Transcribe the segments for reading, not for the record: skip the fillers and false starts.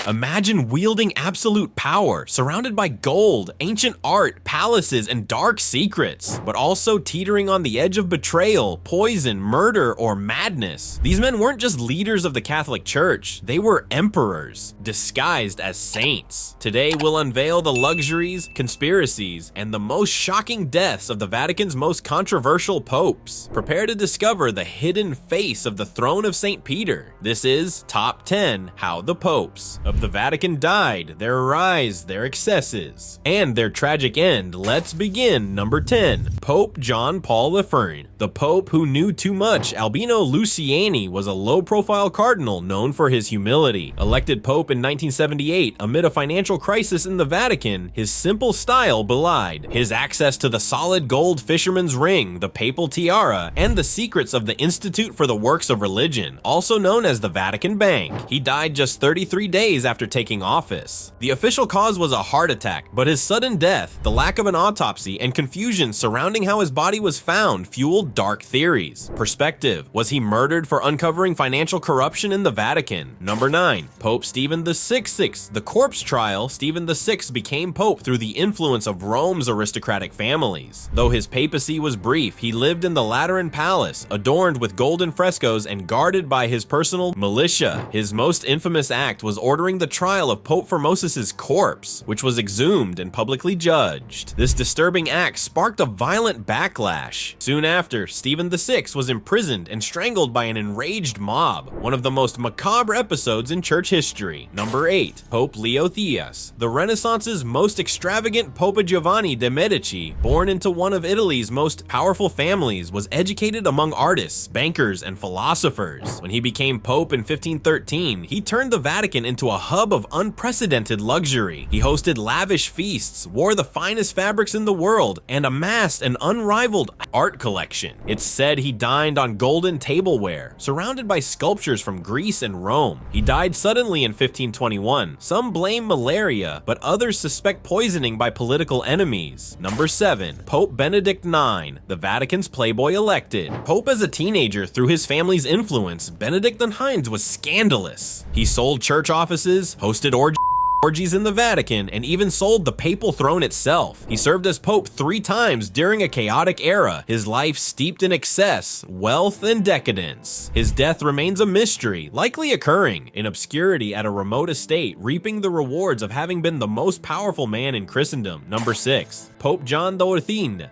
Imagine wielding absolute power, surrounded by gold, ancient art, palaces, and dark secrets, but also teetering on the edge of betrayal, poison, murder, or madness. These men weren't just leaders of the Catholic Church, they were emperors, disguised as saints. Today, we'll unveil the luxuries, conspiracies, and the most shocking deaths of the Vatican's most controversial popes. Prepare to discover the hidden face of the throne of St. Peter. This is Top 10 How the Popes of the Vatican Died, Their Rise, Their Excesses, and Their Tragic End. Let's begin. Number 10. Pope John Paul I. The Pope who knew too much, Albino Luciani, was a low-profile cardinal known for his humility. Elected Pope in 1978 amid a financial crisis in the Vatican, his simple style belied his access to the solid gold fisherman's ring, the papal tiara, and the secrets of the Institute for the Works of Religion, also known as the Vatican Bank. He died just 33 days after taking office. The official cause was a heart attack, but his sudden death, the lack of an autopsy, and confusion surrounding how his body was found fueled dark theories. Perspective: was he murdered for uncovering financial corruption in the Vatican? Number 9. Pope Stephen VI. The corpse trial. Stephen VI became pope through the influence of Rome's aristocratic families. Though his papacy was brief, he lived in the Lateran Palace, adorned with golden frescoes and guarded by his personal militia. His most infamous act was ordering the trial of Pope Formosis's corpse, which was exhumed and publicly judged. This disturbing act sparked a violent backlash. Soon after, Stephen VI was imprisoned and strangled by an enraged mob, one of the most macabre episodes in church history. Number 8. Pope Leo Theus. The Renaissance's most extravagant Pope Giovanni de' Medici, born into one of Italy's most powerful families, was educated among artists, bankers, and philosophers. When he became pope in 1513, he turned the Vatican into a hub of unprecedented luxury. He hosted lavish feasts, wore the finest fabrics in the world, and amassed an unrivaled art collection. It's said he dined on golden tableware, surrounded by sculptures from Greece and Rome. He died suddenly in 1521. Some blame malaria, but others suspect poisoning by political enemies. Number 7. Pope Benedict IX, the Vatican's playboy elected. Pope as a teenager through his family's influence, Benedict IX was scandalous. He sold church offices, hosted orgies in the Vatican, and even sold the papal throne itself. He served as pope 3 times during a chaotic era, his life steeped in excess, wealth, and decadence. His death remains a mystery, likely occurring in obscurity at a remote estate, reaping the rewards of having been the most powerful man in Christendom. Number 6. Pope John XIII.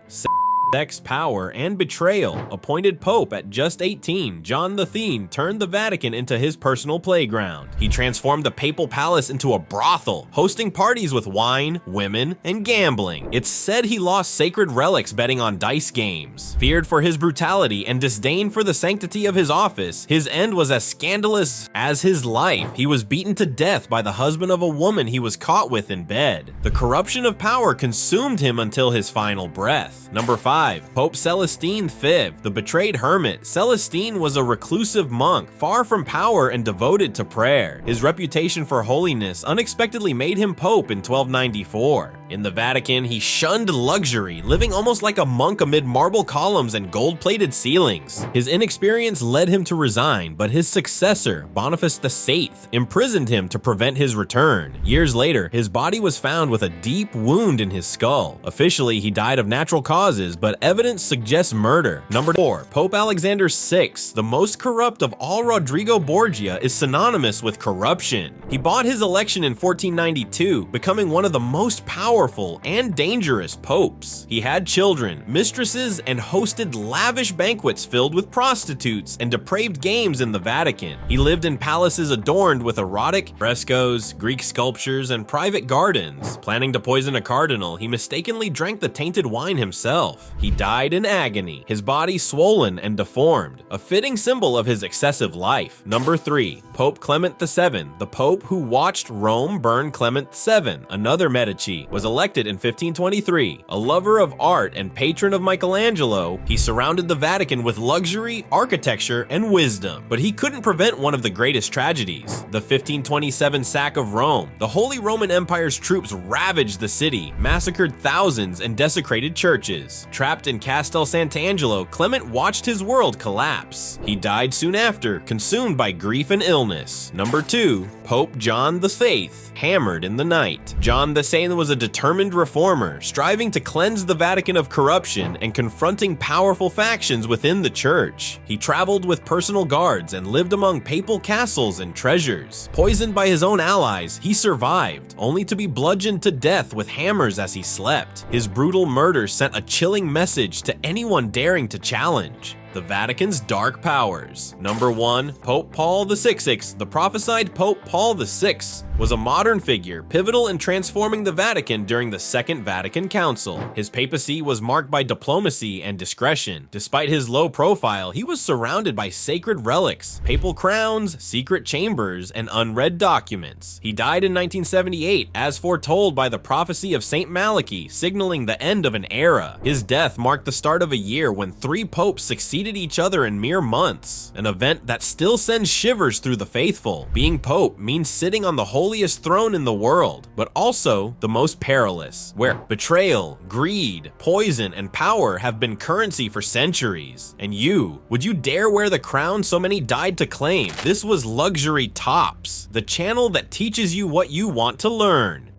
Sex, power, and betrayal. Appointed pope at just 18, John XIII turned the Vatican into his personal playground. He transformed the papal palace into a brothel, hosting parties with wine, women, and gambling. It's said he lost sacred relics betting on dice games. Feared for his brutality and disdain for the sanctity of his office, his end was as scandalous as his life. He was beaten to death by the husband of a woman he was caught with in bed. The corruption of power consumed him until his final breath. Number 5. Pope Celestine V, the betrayed hermit. Celestine was a reclusive monk, far from power and devoted to prayer. His reputation for holiness unexpectedly made him pope in 1294. In the Vatican, he shunned luxury, living almost like a monk amid marble columns and gold-plated ceilings. His inexperience led him to resign, but his successor, Boniface VIII, imprisoned him to prevent his return. Years later, his body was found with a deep wound in his skull. Officially, he died of natural causes, but evidence suggests murder. Number 4. Pope Alexander VI, the most corrupt of all. Rodrigo Borgia is synonymous with corruption. He bought his election in 1492, becoming one of the most powerful and dangerous popes. He had children, mistresses, and hosted lavish banquets filled with prostitutes and depraved games in the Vatican. He lived in palaces adorned with erotic frescoes, Greek sculptures, and private gardens. Planning to poison a cardinal, he mistakenly drank the tainted wine himself. He died in agony, his body swollen and deformed, a fitting symbol of his excessive life. Number 3. Pope Clement VII, the pope who watched Rome burn Clement VII, another Medici, was elected in 1523. A lover of art and patron of Michelangelo, he surrounded the Vatican with luxury, architecture, and wisdom. But he couldn't prevent one of the greatest tragedies, the 1527 sack of Rome. The Holy Roman Empire's troops ravaged the city, massacred thousands, and desecrated churches. Trapped in Castel Sant'Angelo, Clement watched his world collapse. He died soon after, consumed by grief and illness. Number 2. Pope John VIII, hammered in the night. John VIII was a determined reformer, striving to cleanse the Vatican of corruption and confronting powerful factions within the church. He traveled with personal guards and lived among papal castles and treasures. Poisoned by his own allies, he survived, only to be bludgeoned to death with hammers as he slept. His brutal murder sent a chilling message to anyone daring to challenge the Vatican's dark powers. Number 1. Pope Paul VI. The prophesied Pope Paul VI was a modern figure, pivotal in transforming the Vatican during the Second Vatican Council. His papacy was marked by diplomacy and discretion. Despite his low profile, he was surrounded by sacred relics, papal crowns, secret chambers, and unread documents. He died in 1978, as foretold by the prophecy of Saint Malachi, signaling the end of an era. His death marked the start of a year when 3 popes succeeded each other in mere months, an event that still sends shivers through the faithful. Being pope means sitting on the holiest throne in the world, but also the most perilous, where betrayal, greed, poison, and power have been currency for centuries. And you, would you dare wear the crown so many died to claim? This was Luxury Tops, the channel that teaches you what you want to learn.